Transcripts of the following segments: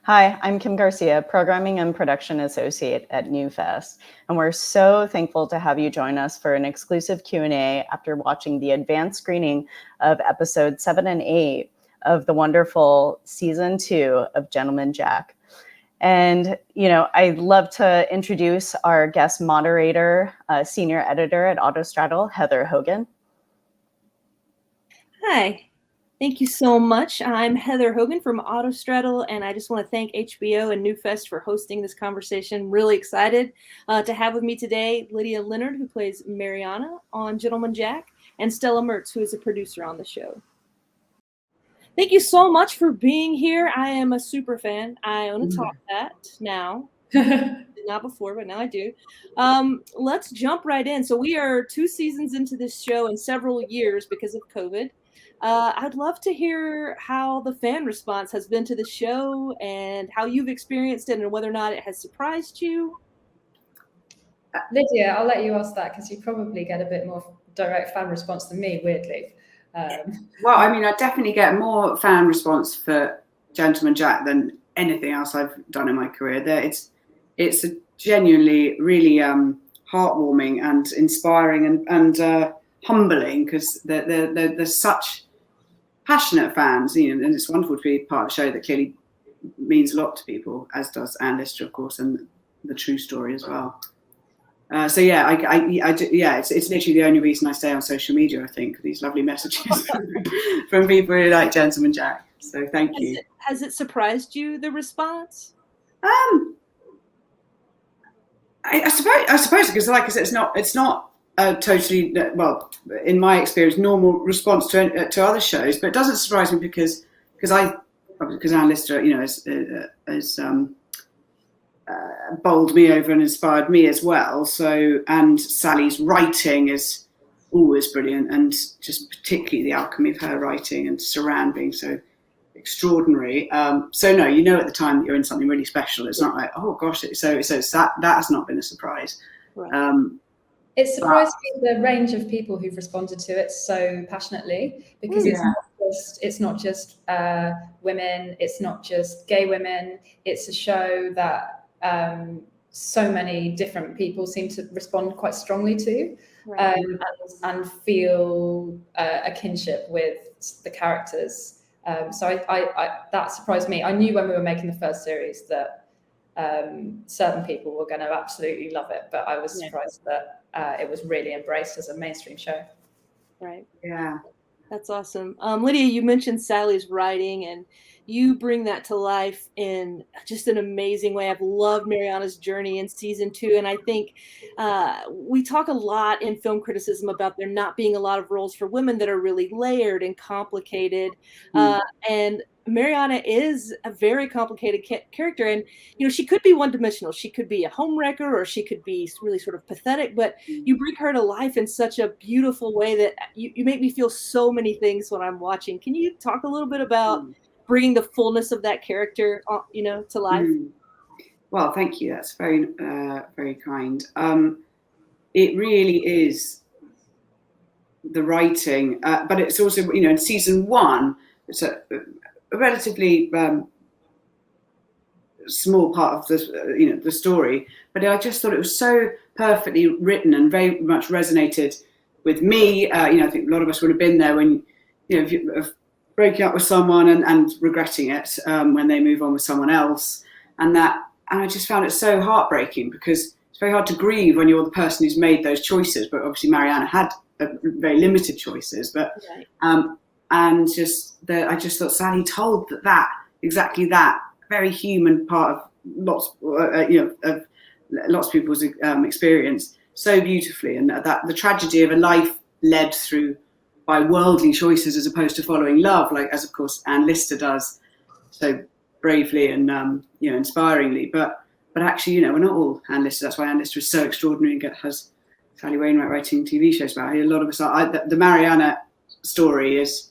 Hi, I'm Kim Garcia, Programming and Production Associate at NewFest, and we're so thankful to have you join us for an exclusive Q&A after watching the advanced screening of episodes 7 and 8 of the wonderful season 2 of Gentleman Jack. And, I'd love to introduce our guest moderator, senior editor at Autostraddle, Heather Hogan. Hi. Thank you so much. I'm Heather Hogan from Autostraddle, and I just want to thank HBO and NewFest for hosting this conversation. Really excited to have with me today Lydia Leonard, who plays Mariana on Gentleman Jack, and Stella Mertz, who is a producer on the show. Thank you so much for being here. I am a super fan. I own a top hat now. Not before, but now I do. Let's jump right in. So we are 2 seasons into this show and several years because of COVID. I'd love to hear how the fan response has been to the show and how you've experienced it and whether or not it has surprised you. Lydia, I'll let you ask that because you probably get a bit more direct fan response than me, weirdly. Well, I mean, I definitely get more fan response for Gentleman Jack than anything else I've done in my career. It's a genuinely really heartwarming and inspiring and humbling because they're such passionate fans, and it's wonderful to be part of a show that clearly means a lot to people, as does Anne Lister, of course, and the true story as well. It's literally the only reason I stay on social media. I think these lovely messages from people who like Gentleman Jack. So thank you. Has it surprised you, the response? I suppose because, like I said, it's not totally, well, in my experience, normal response to other shows, but it doesn't surprise me because Anne Lister, has bowled me over and inspired me as well. So, and Sally's writing is always brilliant, and just particularly the alchemy of her writing and Saran being so extraordinary. So no, at the time that you're in something really special. It's not like, oh gosh, so that has not been a surprise. Right. It surprised me the range of people who've responded to it so passionately because it's not just women, it's not just gay women. It's a show that so many different people seem to respond quite strongly to, and feel a kinship with the characters. So I that surprised me. I knew when we were making the first series that certain people were going to absolutely love it, but I was surprised that it was really embraced as a mainstream show. Right. Yeah. That's awesome. Lydia, you mentioned Sally's writing, and you bring that to life in just an amazing way. I've loved Mariana's journey in season 2, and I think we talk a lot in film criticism about there not being a lot of roles for women that are really layered and complicated, and Mariana is a very complicated character, and she could be one-dimensional. She could be a homewrecker, or she could be really sort of pathetic, but you bring her to life in such a beautiful way that you make me feel so many things when I'm watching. Can you talk a little bit about bringing the fullness of that character, to life? Well, thank you. That's very, very kind. It really is the writing, but it's also, in season 1, it's a relatively small part of the the story, but I just thought it was so perfectly written and very much resonated with me. I think a lot of us would have been there when if you're breaking up with someone and regretting it when they move on with someone else, and I just found it so heartbreaking because it's very hard to grieve when you're the person who's made those choices. But obviously Mariana had very limited choices, but and I just thought Sally told that exactly that very human part of lots of people's experience so beautifully, and that the tragedy of a life led through by worldly choices as opposed to following love, like as of course Anne Lister does so bravely and inspiringly. But actually, we're not all Anne Lister. That's why Anne Lister is so extraordinary and has Sally Wainwright writing TV shows about her. A lot of us are. The Mariana story is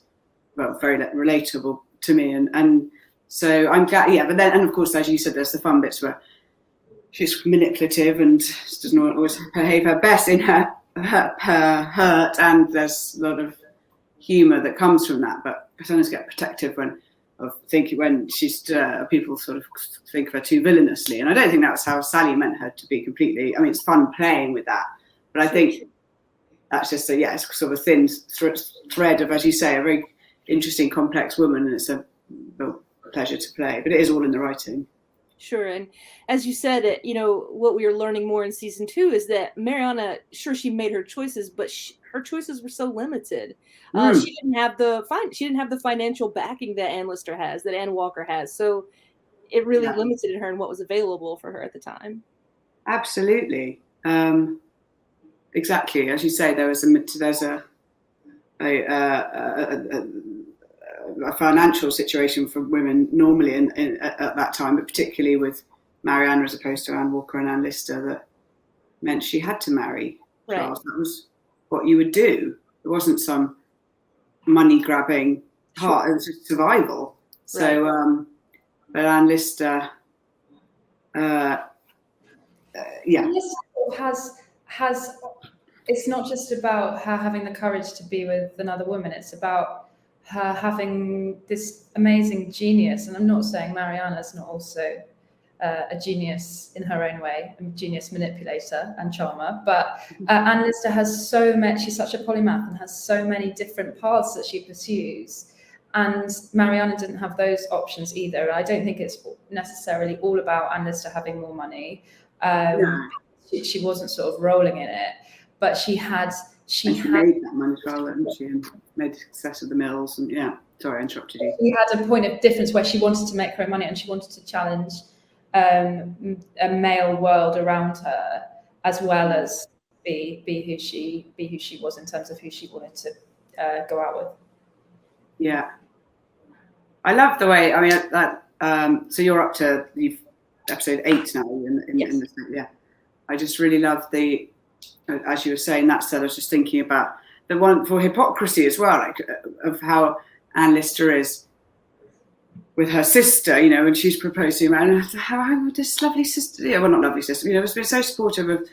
very relatable to me, and so I'm glad. Yeah, but then, and of course, as you said, there's the fun bits where she's manipulative and doesn't always behave her best in her hurt, and there's a lot of humour that comes from that. But sometimes get protective when thinking when she's people sort of think of her too villainously, and I don't think that's how Sally meant her to be completely. I mean, it's fun playing with that, but I think that's just it's sort of a thin thread of, as you say, a very interesting, complex woman, and it's a pleasure to play. But it is all in the writing. Sure, and as you said, what we are learning more in season 2 is that Mariana, sure, she made her choices, but her choices were so limited. She didn't have the financial backing that Ann Lister has, that Ann Walker has. So it really limited her in what was available for her at the time. Absolutely, exactly. As you say, there's a financial situation for women normally at that time, but particularly with Mariana as opposed to Ann Walker and Ann Lister, that meant she had to marry Charles. That was what you would do. It wasn't some money grabbing part. It was just survival. So, but Ann Lister, Ann Lister has. It's not just about her having the courage to be with another woman. It's about her having this amazing genius. And I'm not saying Mariana's not also a genius in her own way, a genius manipulator and charmer, but Ann Lister has so much, she's such a polymath and has so many different paths that she pursues. And Mariana didn't have those options either. I don't think it's necessarily all about Ann Lister having more money. She wasn't sort of rolling in it, but she made that money as well, didn't she? And made success of the mills. And sorry, I interrupted you. She had a point of difference where she wanted to make her own money and she wanted to challenge a male world around her, as well as be who she was in terms of who she wanted to go out with. Yeah, I love the way. I mean, that. So you're up to episode 8 now. I just really love the. As you were saying that, said I was just thinking about the one for hypocrisy as well, like of how Ann Lister is with her sister, and she's proposing, and how this lovely sister, well, not lovely sister, has been so supportive of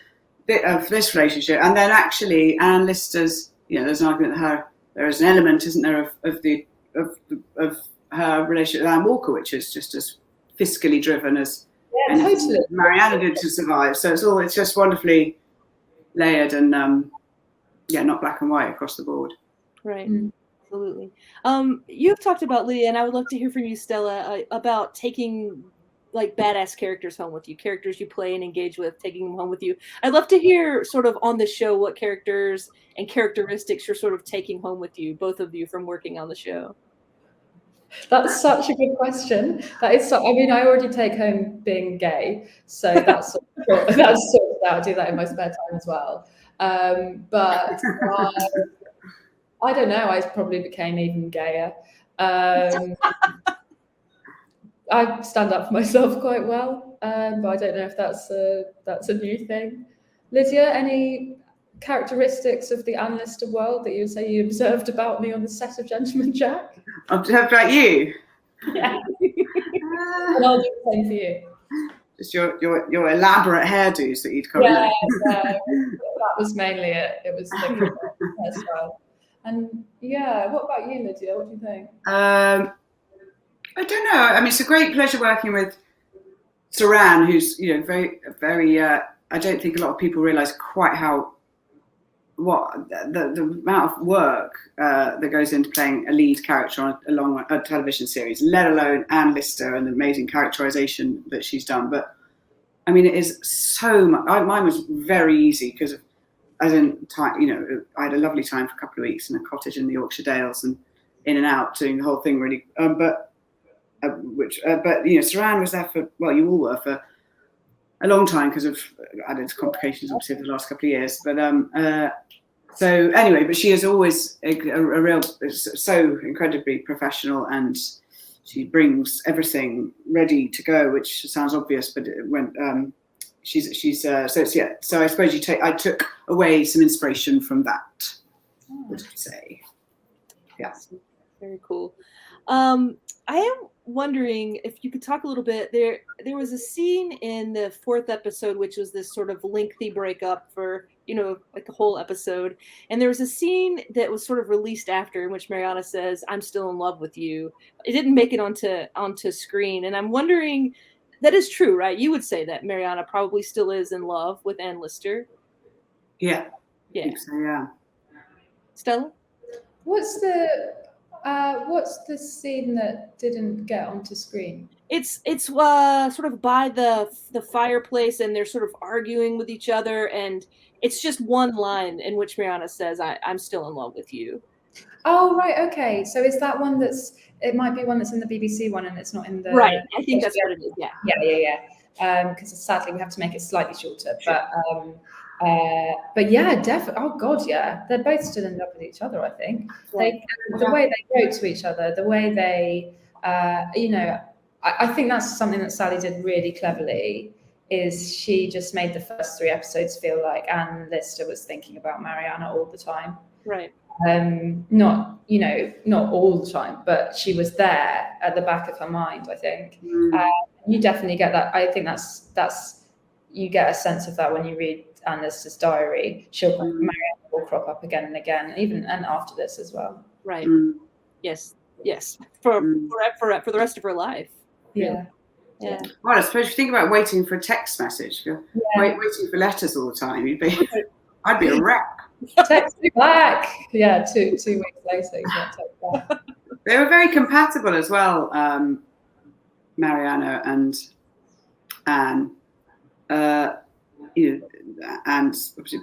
this relationship, and then actually Ann Lister's, there's an argument that there is an element, isn't there, of her relationship with Ann Walker, which is just as fiscally driven as totally. Mariana did to survive. So it's just wonderfully layered and not black and white across the board. Right. Absolutely. You've talked about, Lydia, and I would love to hear from you, Stella, about taking like badass characters home with you, characters you play and engage with, taking them home with you. I'd love to hear sort of on the show what characters and characteristics you're sort of taking home with you, both of you, from working on the show. That's such a good question. That is I already take home being gay, so that's sorted out. I do that in my spare time as well. But I don't know. I probably became even gayer. I stand up for myself quite well, but I don't know if that's a new thing. Lydia, any characteristics of the Ann Lister world that you would say you observed about me on the set of Gentleman Jack? Observed about you? Yeah. And I'll do the same for you. Just your elaborate hairdos that you'd come in. That was mainly it. It was the hairstyle. And what about you, Lydia? What do you think? I don't know. I mean, it's a great pleasure working with Saran, who's very, very. I don't think a lot of people realise quite what the amount of work that goes into playing a lead character on a television series, let alone Ann Lister and the amazing characterisation that she's done. But I mean, it is so much. Mine was very easy because, as in time, I had a lovely time for a couple of weeks in a cottage in the Yorkshire Dales and in and out doing the whole thing really. But Saran was there for, well, you all were for a long time because of added complications obviously of the last couple of years. But so anyway, but she is always a real, so incredibly professional, and she brings everything ready to go, which sounds obvious, but when she's so it's so I suppose I took away some inspiration from that, would I say. Yeah. Very cool. I am wondering if you could talk a little bit. There was a scene in the 4th episode, which was this sort of lengthy breakup for like the whole episode. And there was a scene that was sort of released after in which Mariana says, "I'm still in love with you." It didn't make it onto screen. And I'm wondering, that is true, right? You would say that Mariana probably still is in love with Ann Lister. Yeah. Yeah. I think so, yeah. Stella? What's the scene that didn't get onto screen? It's sort of by the fireplace, and they're sort of arguing with each other, and it's just one line in which Mariana says, I'm still in love with you. Oh, right, okay. So is that one it might be one that's in the BBC one and it's not in the... Right, I think that's what it is, yeah. Yeah. Because sadly we have to make it slightly shorter, but yeah, definitely. Oh God, yeah, they're both still in love with each other. I think the way they wrote to each other, the way they, I think that's something that Sally did really cleverly. Is she just made the first 3 episodes feel like Ann Lister was thinking about Mariana all the time. Right. Not all the time, but she was there at the back of her mind. I think you definitely get that. I think that's you get a sense of that when you read Ann Lister's diary. Mariana will crop up again and again, and after this as well. Right. Yes. For the rest of her life. Yeah. Yeah. Well, I suppose if you think about waiting for a text message, waiting for letters all the time, I'd be a wreck. Text me back. Yeah, 2 weeks later, you get text back. They were very compatible as well, Mariana and Anne. And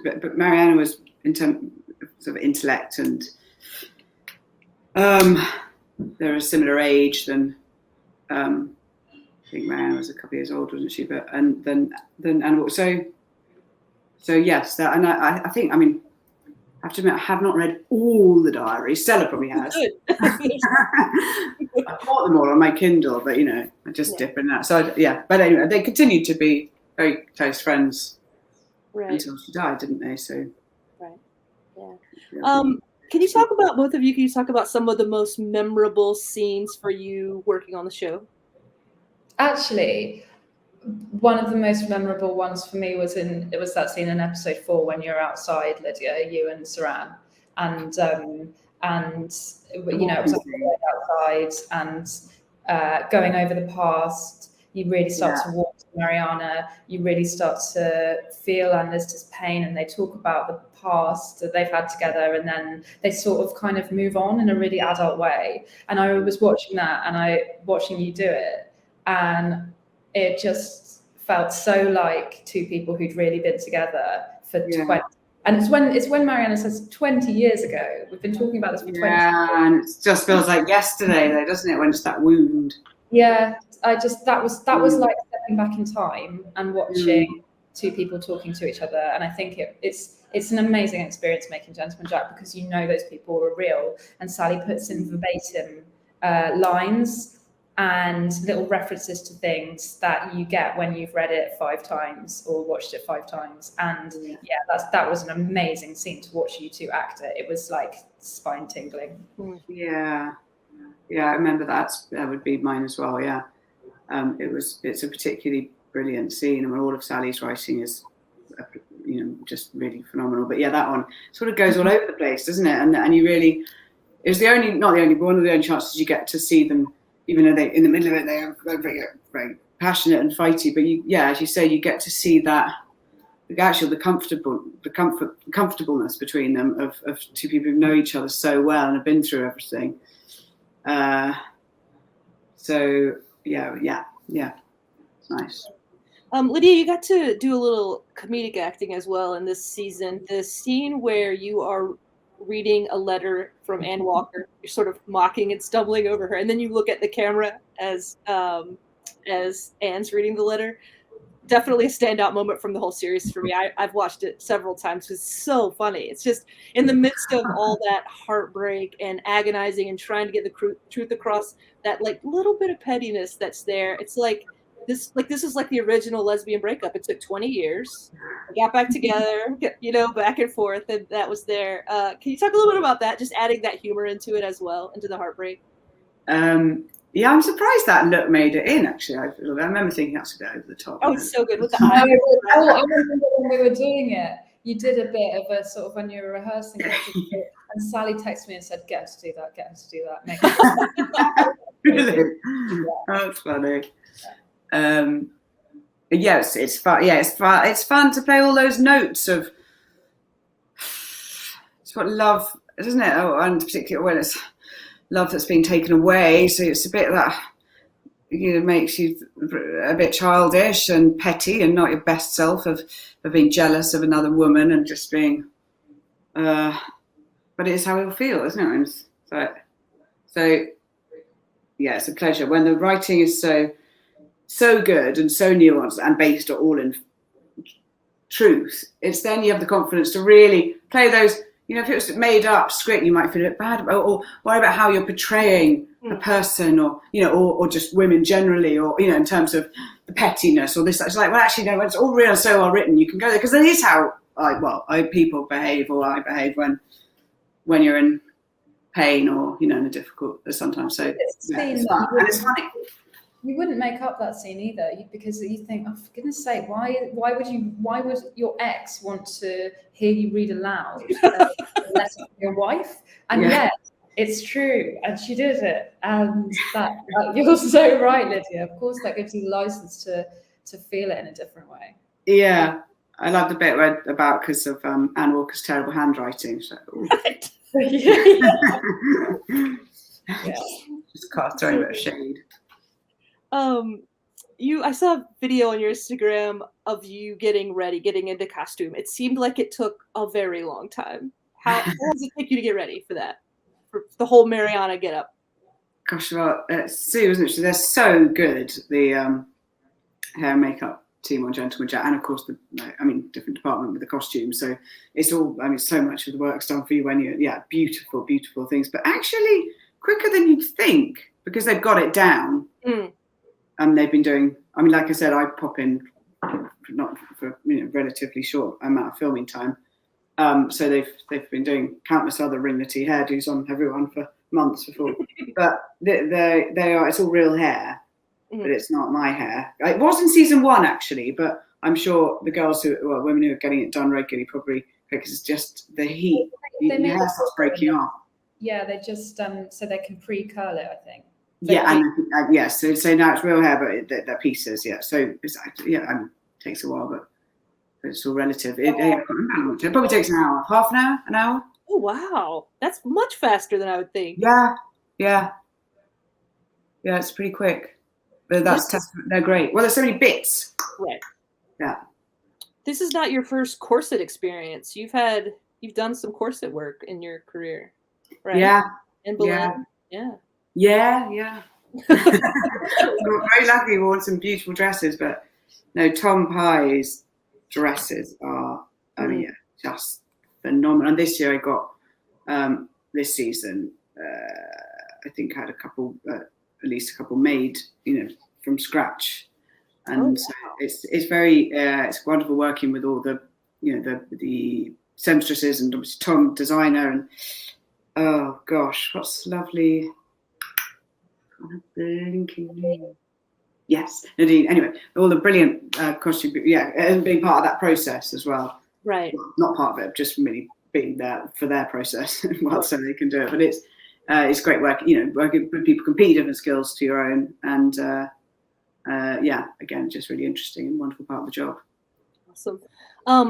but Mariana was in terms of sort of intellect, and they're a similar age than. I think Mariana was a couple of years older, wasn't she? But and then so yes, that, and I think, I mean, I have to admit, I have not read all the diaries. Stella probably has. I bought them all on my Kindle, but I just dip in that. So but anyway, they continued to be very close friends until she died, didn't they? So can you talk about, both of you? Can you talk about some of the most memorable scenes for you working on the show? Actually, one of the most memorable ones for me was that scene in episode 4 when you're outside, Lydia, you and Saran, and it was outside and going over the past. You really start to walk to Mariana. You really start to feel Ann Lister's pain, and they talk about the past that they've had together, and then they sort of kind of move on in a really adult way. And I was watching that, and watching you do it, and it just felt so like 2 people who'd really been together for 20. And it's when Mariana says 20 years ago. We've been talking about this for 20 years. Yeah, and it just feels like yesterday, though, doesn't it? When it's that wound. Yeah, that was like stepping back in time and watching 2 people talking to each other. And I think it's an amazing experience making Gentleman Jack, because those people are real. And Sally puts in verbatim lines and little references to things that you get when you've read it 5 times or watched it 5 times. And that was an amazing scene to watch you 2 act it. It was like spine tingling. Yeah, I remember that. That would be mine as well. Yeah, it's a particularly brilliant scene, and all of Sally's writing is, just really phenomenal. But that one sort of goes all over the place, doesn't it? And you really, it was not the only, but one of the only chances you get to see them. Even though in the middle of it, they are very, very passionate and fighty. But as you say, you get to see that the comfortableness between them of 2 people who know each other so well and have been through everything. It's nice. Lydia, you got to do a little comedic acting as well in this season. The scene where you are reading a letter from Anne Walker, you're sort of mocking and stumbling over her, and then you look at the camera as Anne's reading the letter. Definitely a standout moment from the whole series for me. I've watched it several times. It's so funny. It's just in the midst of all that heartbreak and agonizing and trying to get the truth across, that like little bit of pettiness that's there. It's like this is like the original lesbian breakup. It took 20 years. We got back together, back and forth, and that was there. Can you talk a little bit about that? Just adding that humor into it as well, into the heartbreak. Yeah, I'm surprised that look made it in, actually. I remember thinking that's a bit over the top. Oh, it's so good with the I eyes. remember when we were doing it. you did a bit of a sort of when you were rehearsing it, and Sally texted me and said, "Get her to do that. Get her to do that." Make her Really? That's funny. Yes, it's fun. Yeah, it's fun. It's fun to play all those notes of. It's what love, isn't it? Oh, and particularly when it's love that's being taken away. So it's a bit that makes you a bit childish and petty and not your best self of being jealous of another woman and just being. But it's how it'll feel, isn't it? So yeah, it's a pleasure when the writing is so good and so nuanced and based all in truth. It's then you have the confidence to really play those. If it was made up script, you might feel a bit bad about, or worry about how you're portraying a person, or or just women generally, or in terms of the pettiness or this. It's like, well, actually, no, when it's all real and so well written, you can go there because that is how people behave, or I behave when you're in pain or in a difficult sometimes. So it's fun and it's funny. You wouldn't make up that scene either, because you think, oh, for goodness sake, why would your ex want to hear you read aloud a letter from your wife? And yet it's true, and she did it, and that you're so right, Lydia. Of course, that gives you license to feel it in a different way. Yeah, I love the bit about because of Anne Walker's terrible handwriting. So, just throwing a bit of shade. I saw a video on your Instagram of you getting ready, getting into costume. It seemed like it took a very long time. How long does it take you to get ready for that? For the whole Mariana get up? Gosh, well, Sue, isn't she? They're so good. The hair and makeup team on Gentleman Jack, and of course different department with the costumes. So it's all, so much of the work's done for you when beautiful, beautiful things, but actually quicker than you'd think because they've got it down. And they've been doing, like I said, I pop in not for relatively short amount of filming time. So they've been doing countless other ringlety hairdos on everyone for months before. But they are, it's all real hair, but it's not my hair. It was in season 1 actually, but I'm sure the girls women who are getting it done regularly probably, because it's just the heat, the hair starts breaking off. Yeah, they just so they can pre-curl it, I think. Yes. So now it's real hair, but they're pieces. Yeah. So it's it takes a while, but it's all relative. It probably takes an hour, half an hour. Oh wow, that's much faster than I would think. Yeah. It's pretty quick. But they're great. Well, there's so many bits. Right. Yeah. This is not your first corset experience. You've done some corset work in your career, right? Yeah. In Berlin. Yeah. Yeah. We're very lucky. We wore some beautiful dresses, but no, Tom Pye's dresses are, just phenomenal. And this year I got, this season, I think I had at least a couple made, from scratch. And it's very, it's wonderful working with all the, the seamstresses and obviously Tom, designer, and oh gosh, what's lovely. Yes, Nadine. Anyway, all the brilliant costume, and being part of that process as well. Right. Well, not part of it, just really being there for their process, so they can do it. But it's great work. Working with people, compete different skills to your own, and again, just really interesting and wonderful part of the job. Awesome.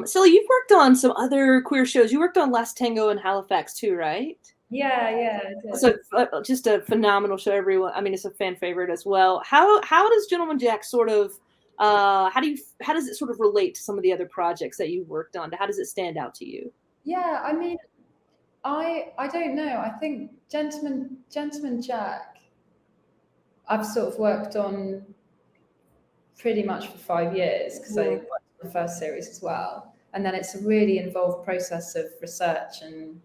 Silly, you've worked on some other queer shows. You worked on Last Tango in Halifax too, right? Yeah. So just a phenomenal show, everyone. It's a fan favorite as well. How does Gentleman Jack sort of how does it sort of relate to some of the other projects that you've worked on? How does it stand out to you? Yeah, I don't know. I think Gentleman Jack, I've sort of worked on pretty much for 5 years because I worked on the first series as well, and then it's a really involved process of research and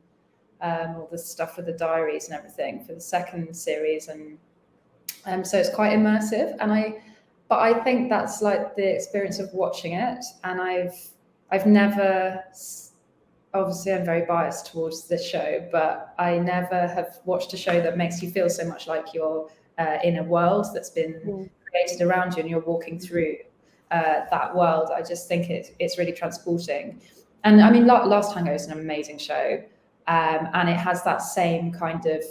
all the stuff with the diaries and everything for the second series, and so it's quite immersive. But I think that's like the experience of watching it, and I've never, obviously I'm very biased towards this show, but I never have watched a show that makes you feel so much like you're in a world that's been created around you and you're walking through that world. I just think it's really transporting. and I mean, Last Tango is an amazing show, and it has that same kind of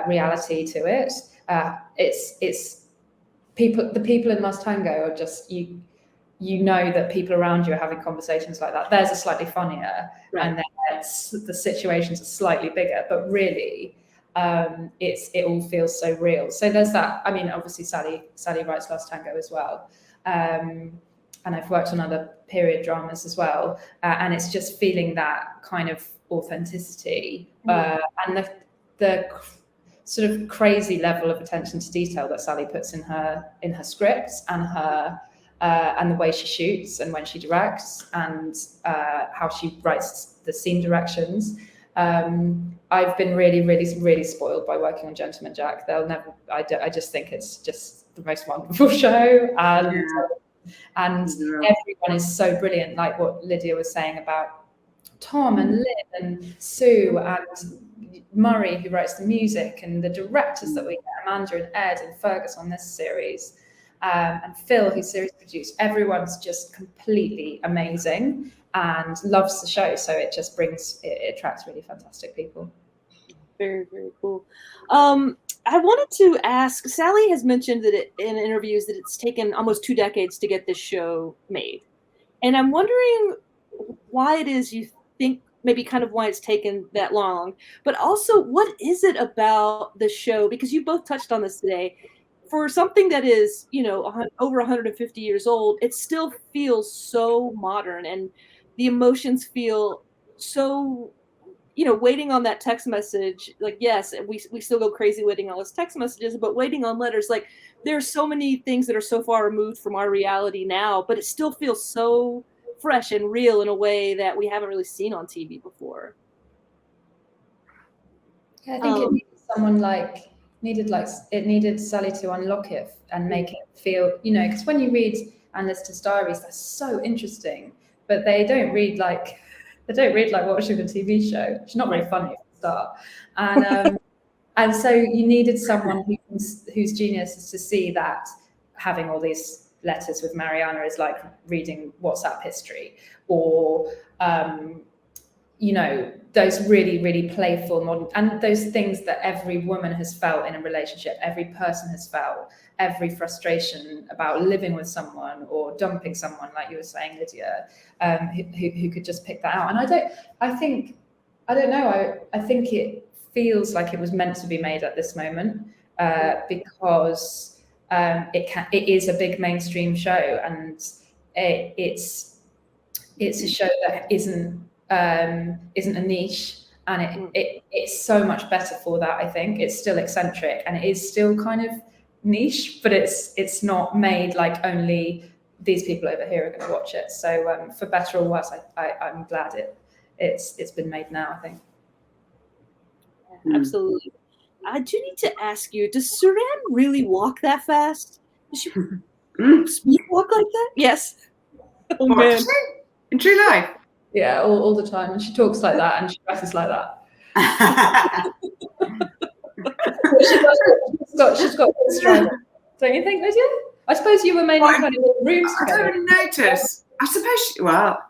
reality to it. It's people. The people in Last Tango are just you. You know that people around you are having conversations like that. Theirs are slightly funnier, Right. and then the situations are slightly bigger. But really, it all feels so real. So there's that. I mean, obviously Sally writes Last Tango as well, and I've worked on other period dramas as well. And it's just feeling that kind of authenticity and the sort of crazy level of attention to detail that Sally puts in her scripts and the way she shoots and when she directs and how she writes the scene directions. I've been really, really, really spoiled by working on Gentleman Jack. I just think it's just the most wonderful show, and everyone is so brilliant. Like what Lydia was saying about Tom and Lynn and Sue and Murray, who writes the music, and the directors that we get, Amanda and Ed and Fergus on this series. And Phil, who's series produced, everyone's just completely amazing and loves the show. So it just it attracts really fantastic people. Very, very cool. I wanted to ask, Sally has mentioned that in interviews that it's taken almost 2 decades to get this show made. And I'm wondering why it is you think, maybe kind of why it's taken that long, but also what is it about the show? Because you both touched on this today. For something that is, over 150 years old, it still feels so modern, and the emotions feel so, waiting on that text message. Like, yes, we still go crazy waiting on those text messages, but waiting on letters, like there's so many things that are so far removed from our reality now, but it still feels so fresh and real in a way that we haven't really seen on TV before. Yeah, I think it needed someone it needed Sally to unlock it and make it feel, because when you read Panelists' diaries, they're so interesting, but they don't read like watching a TV show. It's not very funny at the start, and so you needed someone whose genius is to see that having all these letters with Mariana is like reading WhatsApp history, or those really, really playful modern, and those things that every woman has felt in a relationship, every person has felt, every frustration about living with someone or dumping someone, like you were saying, Lydia, who could just pick that out. And I think it feels like it was meant to be made at this moment, because it is a big mainstream show, and it's a show that isn't a niche, and it's so much better for that. I think it's still eccentric and it is still kind of niche, but it's not made like only these people over here are going to watch it. So for better or worse, I'm glad it's been made now, I think. Absolutely. I do need to ask you, does Saran really walk that fast? Does she walk like that? Yes. Oh, man. In true life? Yeah, all the time. And she talks like that and she dresses like that. she's got good stride. Don't you think, Lydia? I suppose you were mainly kind of in rooms together. I don't notice. I suppose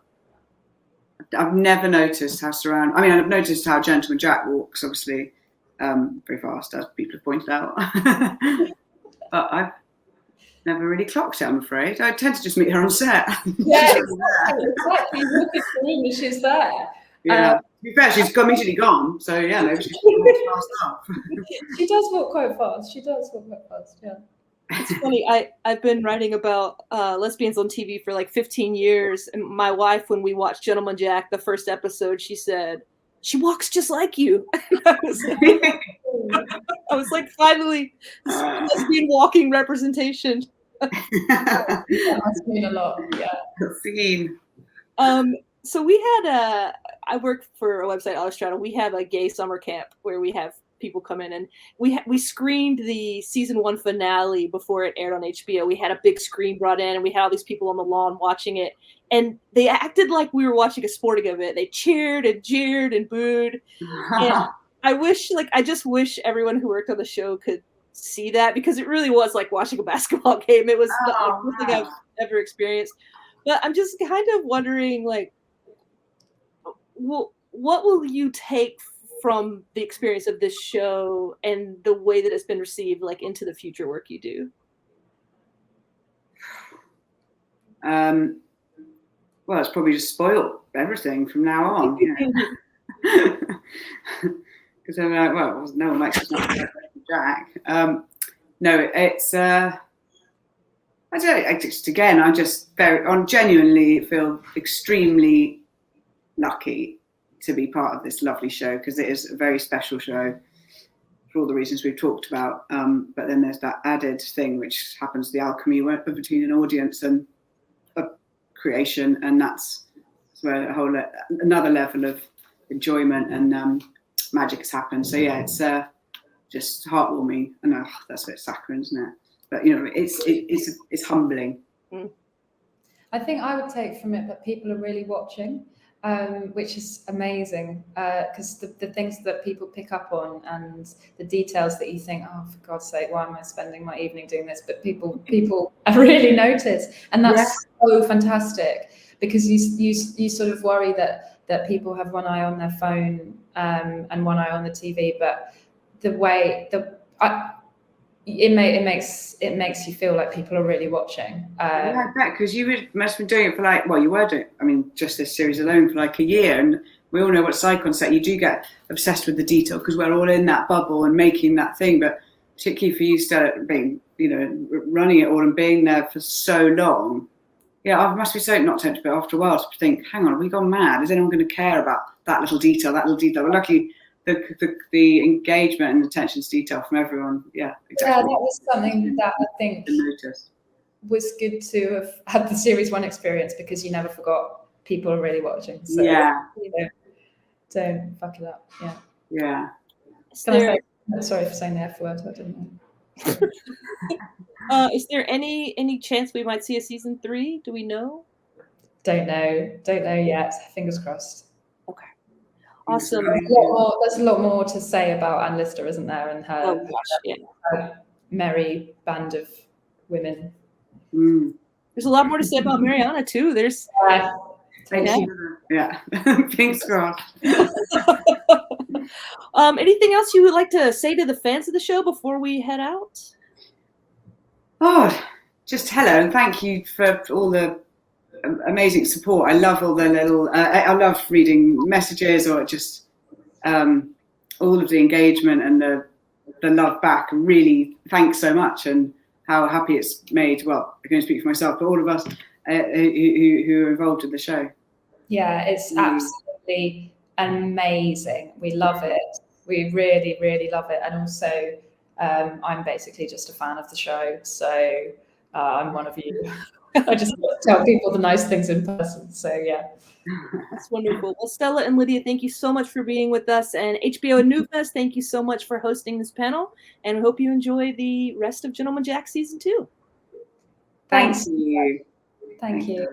I've never noticed how I've noticed how Gentleman Jack walks, obviously, very fast, as people have pointed out. But I've never really clocked it, I'm afraid. I tend to just meet her on set. Yeah, exactly. You look at the room and she's there. Yeah. To be fair, she's immediately gone. So yeah, maybe she's fast up. She does walk quite fast. Yeah. It's funny. I've been writing about lesbians on TV for like 15 years, and my wife, when we watched Gentleman Jack, the first episode, she said, "She walks just like you." I was like, finally, lesbian walking representation. That must mean a lot. Yeah. Scene. So we had I work for a website, Autostraddle. We have a gay summer camp where we have people come in, and we screened the season 1 finale before it aired on HBO. We had a big screen brought in, and we had all these people on the lawn watching it, and they acted like we were watching a sporting event. They cheered and jeered and booed. And I just wish everyone who worked on the show could see that, because it really was like watching a basketball game. It was nothing I've ever experienced. But I'm just kind of wondering, like, what will you take from the experience of this show and the way that it's been received, like into the future work you do? Well, it's probably just spoiled everything from now on. Because I'm like, well, no one likes Jack. No, it's I genuinely feel extremely lucky to be part of this lovely show, because it is a very special show for all the reasons we've talked about. But then there's that added thing which happens, the alchemy between an audience and a creation, and that's where another level of enjoyment and magic has happened. So yeah, it's just heartwarming. I know that's a bit saccharine, isn't it? But you know, it's humbling. I think I would take from it that people are really watching, which is amazing, because the things that people pick up on and the details that you think, oh, for God's sake, why am I spending my evening doing this? But people really notice, and that's so fantastic, because you sort of worry that people have one eye on their phone and one eye on the TV, but it makes you feel like people are really watching. Yeah, I bet, because must have been doing it for you were doing, I mean, just this series alone for like a year, and we all know what it's like on set. You do get obsessed with the detail because we're all in that bubble and making that thing, but particularly for you, Stella, being, running it all and being there for so long. Yeah, I must be so not tempted, but after a while to think, hang on, have we gone mad? Is anyone going to care about that little detail? We're lucky. The engagement and attention to detail from everyone, yeah, exactly. Yeah, that was something that I think was good to have had the series 1 experience, because you never forgot people are really watching. So don't fuck it up. Yeah. Sorry for saying the F word. I didn't know. Is there any chance we might see a season 3? Do we know? Don't know yet. Fingers crossed. Okay. Awesome. There's a lot more to say about Anne Lister, isn't there? And her, her merry band of women. There's a lot more to say about Mariana too. There's Thanks, God. Anything else you would like to say to the fans of the show before we head out? Oh, just hello, and thank you for all the amazing support. I love all the little, I love reading messages, or just all of the engagement and the love back. Really, thanks so much, and how happy it's made. Well, I'm going to speak for myself, but all of us who are involved in the show. Yeah, it's absolutely amazing. We love it. We really, really love it. And also, I'm basically just a fan of the show, so I'm one of you. I just tell people the nice things in person. So yeah. That's wonderful. Well, Stella and Lydia, thank you so much for being with us. And HBO and NewFest, thank you so much for hosting this panel. And we hope you enjoy the rest of Gentleman Jack Season 2. Thanks. Thank you. Thank you.